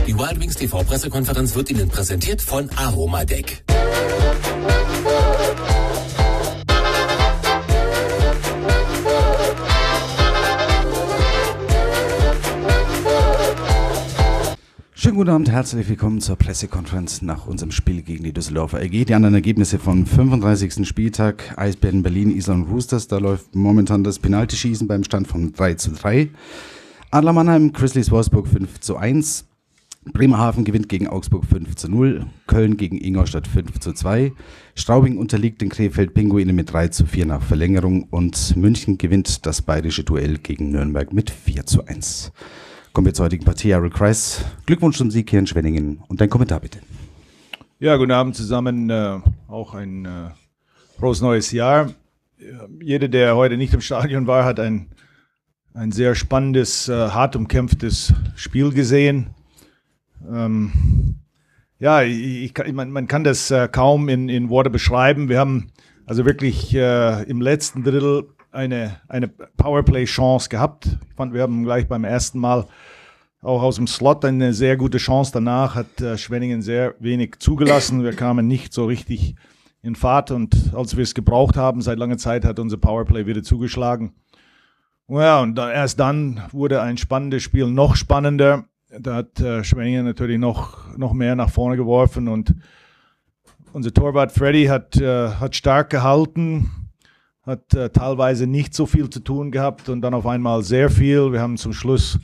Die Wild Wings TV Pressekonferenz wird Ihnen präsentiert von Aromadeck. Schönen guten Abend, herzlich willkommen zur Pressekonferenz nach unserem Spiel gegen die Düsseldorfer AG. Die anderen Ergebnisse vom 35. Spieltag: Eisbären Berlin, Island Roosters. Da läuft momentan das Penaltyschießen beim Stand von 3:3. Adler Mannheim, Grizzlies Wolfsburg 5:1. Bremerhaven gewinnt gegen Augsburg 5:0. Köln gegen Ingolstadt 5:2. Straubing unterliegt den Krefeld Pinguinen mit 3:4 nach Verlängerung. Und München gewinnt das bayerische Duell gegen Nürnberg mit 4:1. Kommen wir zur heutigen Partie. Harold Kreis, Glückwunsch zum Sieg hier in Schwenningen und dein Kommentar bitte. Ja, guten Abend zusammen. Auch ein frohes neues Jahr. Jeder, der heute nicht im Stadion war, hat ein sehr spannendes, hart umkämpftes Spiel gesehen. Ja, man kann das kaum in Worte beschreiben. Wir haben also wirklich im letzten Drittel eine Powerplay-Chance gehabt. Ich fand, wir haben gleich beim ersten Mal auch aus dem Slot eine sehr gute Chance. Danach hat Schwenningen sehr wenig zugelassen. Wir kamen nicht so richtig in Fahrt und als wir es gebraucht haben, seit langer Zeit hat unser Powerplay wieder zugeschlagen. Ja, und erst dann wurde ein spannendes Spiel noch spannender. Da hat Schwenningen natürlich noch mehr nach vorne geworfen und unser Torwart Freddy hat stark gehalten. Hat teilweise nicht so viel zu tun gehabt und dann auf einmal sehr viel. Wir haben zum Schluss,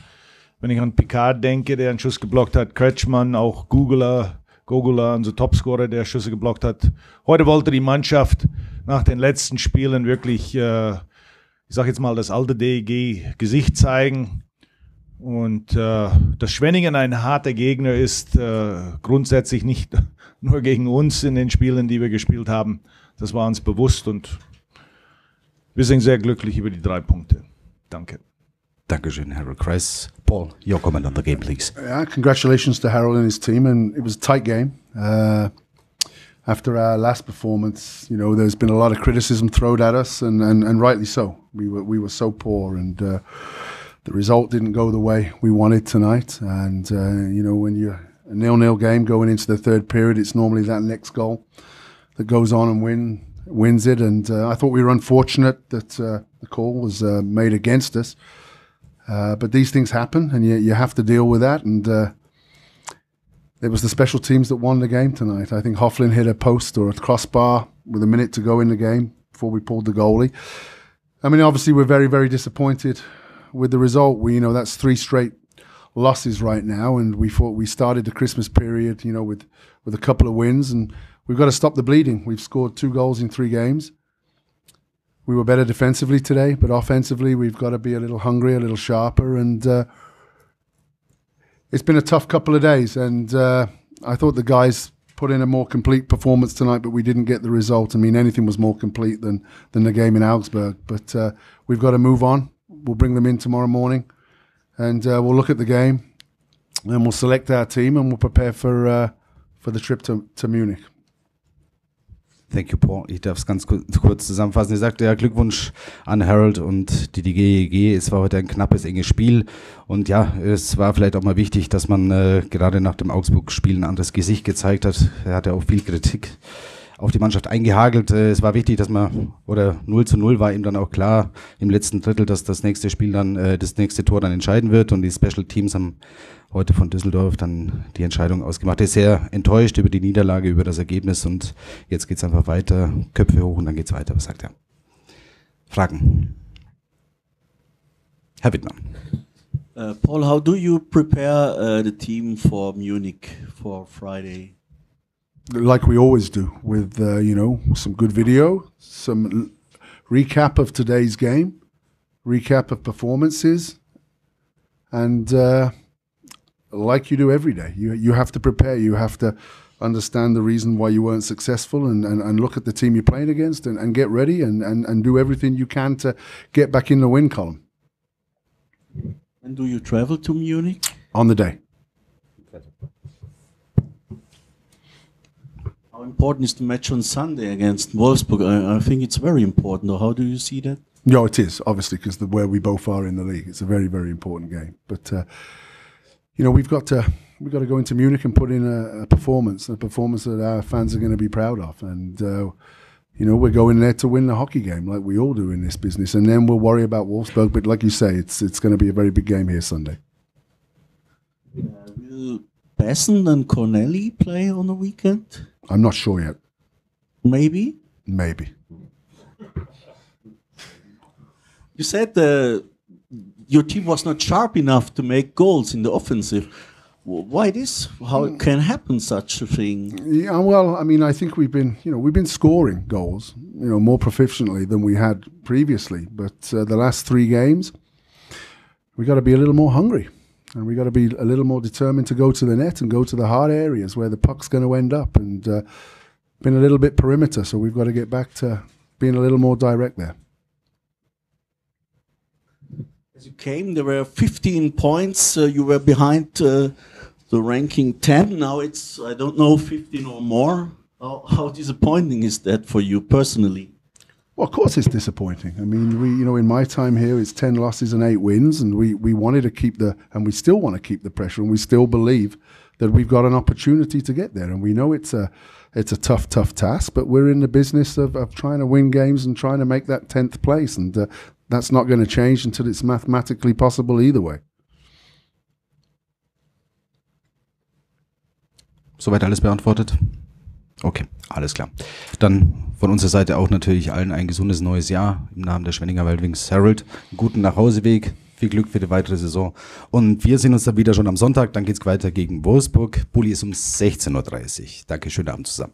wenn ich an Picard denke, der einen Schuss geblockt hat, Kretschmann, auch Gogula, unser Topscorer, der Schüsse geblockt hat. Heute wollte die Mannschaft nach den letzten Spielen wirklich, ich sage jetzt mal, das alte DEG-Gesicht zeigen. Und dass Schwenningen ein harter Gegner ist, grundsätzlich nicht nur gegen uns in den Spielen, die wir gespielt haben, das war uns bewusst und wir sind sehr glücklich über die 3 Punkte. Danke. Dankeschön, Harold Kreis. Paul, your comment on the game, please. Yeah, congratulations to Harold and his team, and it was a tight game. After our last performance, you know, there's been a lot of criticism thrown at us, and rightly so. We were so poor, and the result didn't go the way we wanted tonight. And you know, when you're a 0-0 game going into the third period, it's normally that next goal that goes on and wins it, and I thought we were unfortunate that the call was made against us. But these things happen, and you have to deal with that. And it was the special teams that won the game tonight. I think Hofflin hit a post or a crossbar with a minute to go in the game before we pulled the goalie. I mean, obviously we're very, very disappointed with the result. You know, that's 3 straight losses right now, and we thought we started the Christmas period, you know, with a couple of wins, and we've got to stop the bleeding. We've scored 2 goals in 3 games. We were better defensively today, but offensively we've got to be a little hungry, a little sharper. And it's been a tough couple of days. And I thought the guys put in a more complete performance tonight, but we didn't get the result. I mean, anything was more complete than the game in Augsburg. But we've got to move on. We'll bring them in tomorrow morning, and we'll look at the game, and we'll select our team, and we'll prepare for the trip to Munich. Thank you, Paul. Ich darf es ganz kurz zusammenfassen. Ich sagte ja, Glückwunsch an Harold und die GEG. Es war heute ein knappes, enges Spiel. Und ja, es war vielleicht auch mal wichtig, dass man gerade nach dem Augsburg-Spiel ein anderes Gesicht gezeigt hat. Er hatte auch viel Kritik auf die Mannschaft eingehagelt. Es war wichtig, dass man, oder 0:0 war ihm dann auch klar im letzten Drittel, dass das nächste Spiel dann, das nächste Tor dann entscheiden wird. Und die Special Teams haben heute von Düsseldorf dann die Entscheidung ausgemacht. Er ist sehr enttäuscht über die Niederlage, über das Ergebnis und jetzt geht es einfach weiter, Köpfe hoch und dann geht es weiter. Was sagt er? Fragen? Herr Wittmann. Paul, how do you prepare the team for Munich for Friday? Like we always do, with you know, some good video, some recap of today's game, recap of performances, and like you do every day, you have to prepare. You have to understand the reason why you weren't successful, and look at the team you're playing against, and get ready, and do everything you can to get back in the win column. And do you travel to Munich? On the day. How important is the match on Sunday against Wolfsburg? I think it's very important. Or how do you see that? No, it is, obviously, because where we both are in the league. It's a very, very important game. But, you know, we've got to we've got to go into Munich and put in a performance that our fans are going to be proud of. And, you know, we're going there to win the hockey game like we all do in this business. And then we'll worry about Wolfsburg. But like you say, it's going to be a very big game here Sunday. Will Bessen and Corneli play on the weekend? I'm not sure yet. Maybe? Maybe. You said your team was not sharp enough to make goals in the offensive. Why this? How it can happen such a thing? Yeah, well, I mean, I think we've been scoring goals, you know, more proficiently than we had previously. But the last 3 games, we got to be a little more hungry, and we got to be a little more determined to go to the net and go to the hard areas where the puck's going to end up. And been a little bit perimeter, so we've got to get back to being a little more direct there. As you came, there were 15 points. You were behind the ranking 10. Now it's, I don't know, 15 or more. How disappointing is that for you personally? Well, of course it's disappointing. I mean, in my time here, it's 10 losses and 8 wins, and we wanted to keep and we still want to keep the pressure, and we still believe that we've got an opportunity to get there. And we know it's a tough task, but we're in the business of trying to win games and trying to make that 10th place, and that's not going to change until it's mathematically possible either way. Soweit alles beantwortet? Okay, alles klar. Dann von unserer Seite auch natürlich allen ein gesundes neues Jahr im Namen der Schwenninger Wings Herald. Einen guten Nachhauseweg, viel Glück für die weitere Saison. Und wir sehen uns dann wieder schon am Sonntag. Dann geht es weiter gegen Wolfsburg. Bulli ist um 16:30 Uhr. Danke, schönen Abend zusammen.